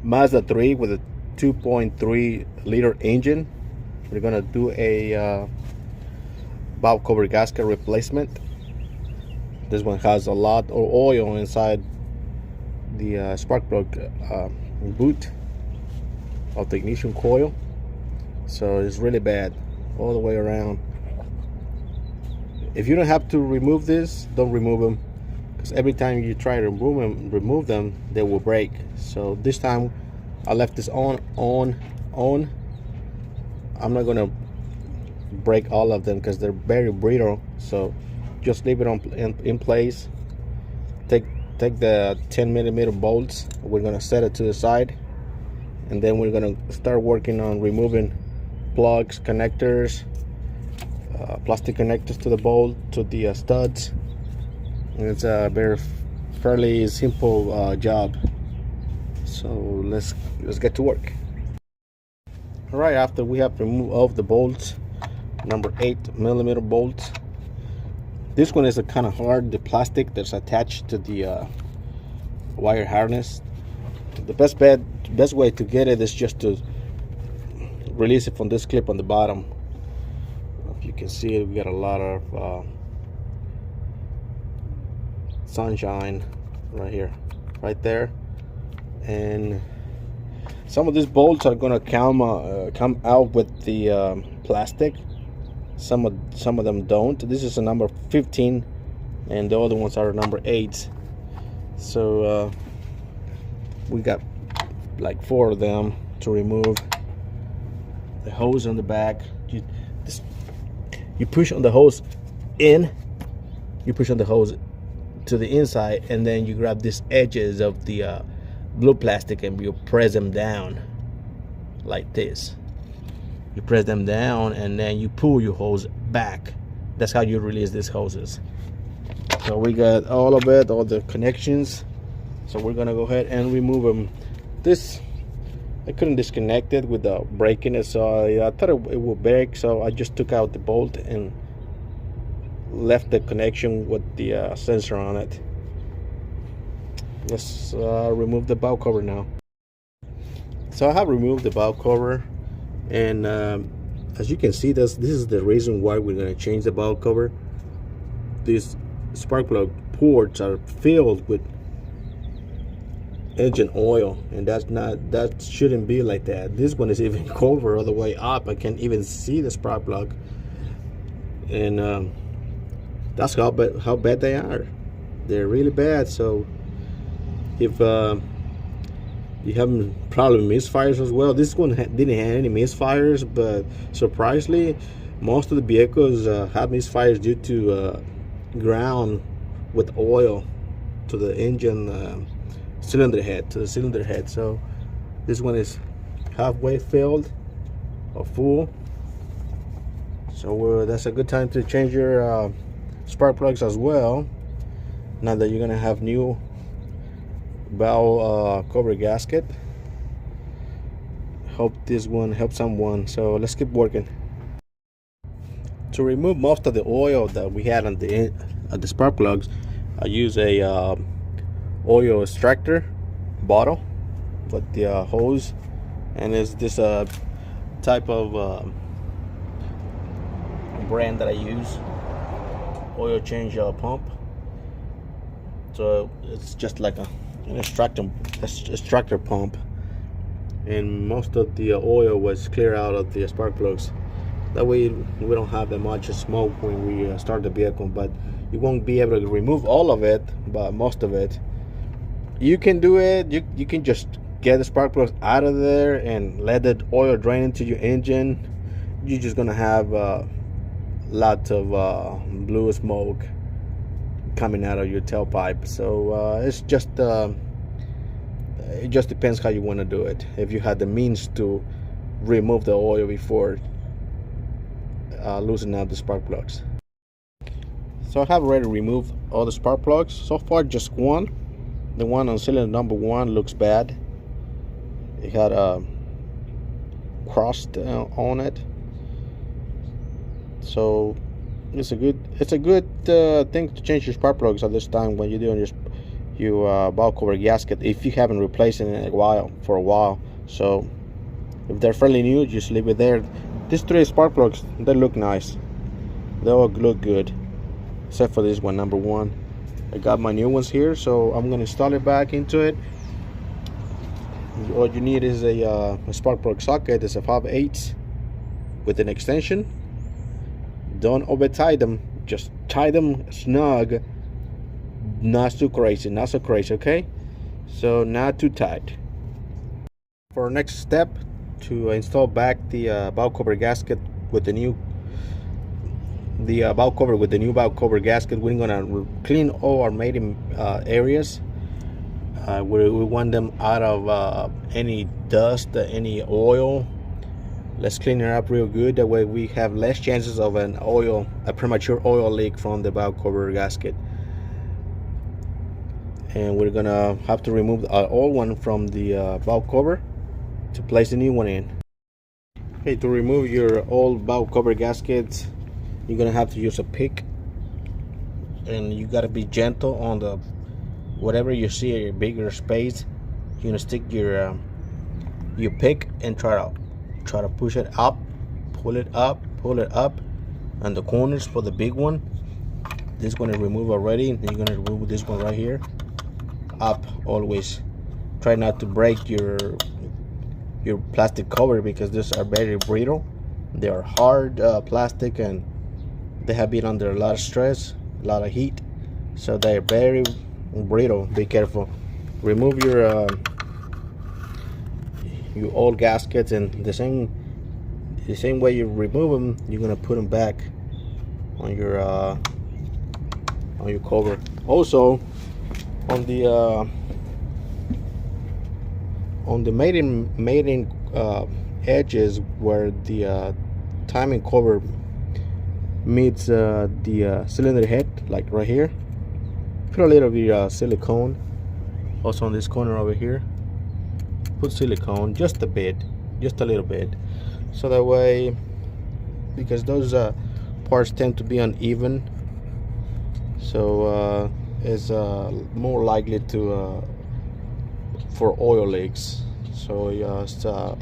Mazda 3 with a 2.3 liter engine. We're gonna do a valve cover gasket replacement. This one has a lot of oil inside the spark plug boot of the ignition coil, so it's really bad all the way around. If you don't have to remove this, don't remove them, because every time you try to remove them, they will break. So this time I left this on. I'm not gonna break all of them because they're very brittle, so just leave it on in place. Take the 10mm bolts. We're gonna set it to the side, and then we're gonna start working on removing plugs, connectors, plastic connectors to the bolt, to the studs. And it's a fairly simple job. So let's get to work. All right, after we have removed all of the bolts, number 8mm bolts. This one is a kind of hard, the plastic that's attached to the wire harness. The best way to get it is just to release it from this clip on the bottom. If you can see it, we got a lot of sunshine right here, right there, and some of these bolts are gonna come out with the plastic. Some of them don't. This is a number 15, and the other ones are number 8. So we got like 4 of them to remove. The hose on the back. You push on the hose in. You push on the hose to the inside, and then you grab these edges of the blue plastic and you press them down like this. You press them down and then you pull your hose back. That's how you release these hoses. So we got all of it, all the connections. So we're gonna go ahead and remove them. This, I couldn't disconnect it without breaking it, so I thought it would break. So I just took out the bolt and left the connection with the sensor on it. Let's remove the valve cover now. So I have removed the valve cover, and as you can see, this is the reason why we're going to change the valve cover. These spark plug ports are filled with engine oil, and that shouldn't be like that. This one is even covered all the way up. I can't even see the spark plug, and that's how bad they are. They're really bad. So if you have probably misfires as well. This one didn't have any misfires, but surprisingly, most of the vehicles have misfires due to ground with oil to the engine cylinder head. So this one is halfway filled or full. So that's a good time to change your spark plugs as well. Now that you're gonna have new valve cover gasket. Hope this one helps someone. So let's keep working. To remove most of the oil that we had on the spark plugs, I use a oil extractor bottle with the hose, and it's this type of brand that I use, oil change pump. So it's just like an extractor pump, and most of the oil was clear out of the spark plugs. That way we don't have that much smoke when we start the vehicle, but you won't be able to remove all of it, but most of it. You can do it. You can just get the spark plugs out of there and let the oil drain into your engine. You're just gonna have lots of blue smoke coming out of your tailpipe. So it's just it just depends how you want to do it. If you had the means to remove the oil before loosening up the spark plugs. So I have already removed all the spark plugs. So far just one. The one on cylinder number 1 looks bad. It had a crust on it. So it's a good thing to change your spark plugs at this time when you're doing your valve cover gasket if you haven't replaced it in for a while. So if they're fairly new, just leave it there. These 3 spark plugs, they look nice. They all look good, except for this one, number 1. I got my new ones here, so I'm gonna install it back into it. All you need is a spark plug socket. It's a 5/8 with an extension. Don't over tie them, just tie them snug, not too crazy, not so crazy, okay? So not too tight. For our next step, to install back the valve cover gasket with the new valve cover gasket, we're gonna clean all our mating areas. We want them out of any dust, any oil. Let's clean it up real good. That way we have less chances of a premature oil leak from the valve cover gasket. And we're gonna have to remove our old one from the valve cover to place the new one in. Okay, to remove your old valve cover gasket, you're gonna have to use a pick, and you gotta be gentle on the whatever you see a bigger space. You're gonna stick your pick and try to push it up, pull it up, and the corners for the big one. This is gonna remove already, and you're gonna remove this one right here. Up always. Try not to break your plastic cover, because these are very brittle. They are hard plastic, and they have been under a lot of stress, a lot of heat, so they're very brittle. Be careful. Remove your old gaskets, and the same way you remove them, you're gonna put them back on your cover. Also, on the mating edges where the timing cover meets the cylinder head, like right here, put a little bit of silicone. Also on this corner over here, put silicone, just a little bit, so that way, because those parts tend to be uneven, so it's more likely to for oil leaks. So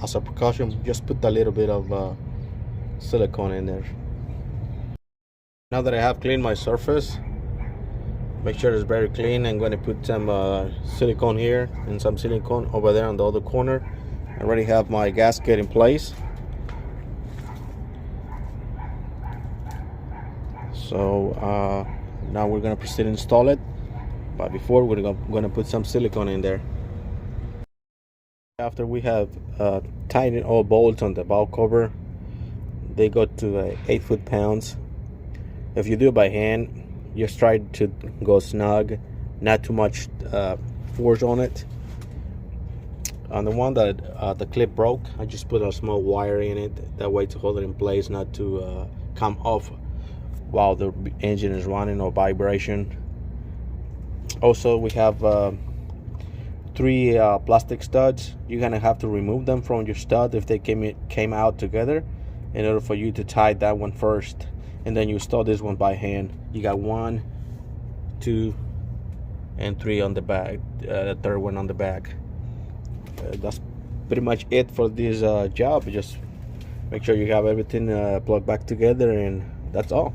as a precaution, just put a little bit of silicone in there. Now that I have cleaned my surface, make sure it's very clean. I'm going to put some silicone here and some silicone over there on the other corner. I already have my gasket in place. So now we're going to proceed to install it. But before, we're going to put some silicone in there. After we have tightened all bolts on the valve cover, they go to 8 foot-pounds. If you do it by hand, just try to go snug, not too much force on it. On the one that the clip broke, I just put a small wire in it, that way to hold it in place, not to come off while the engine is running or vibration. Also, we have 3 plastic studs. You're gonna have to remove them from your stud if they came out together, in order for you to tie that one first, and then you install this one by hand. You got 1, 2, and 3 on the back, the third one on the back. That's pretty much it for this job. Just make sure you have everything plugged back together, and that's all.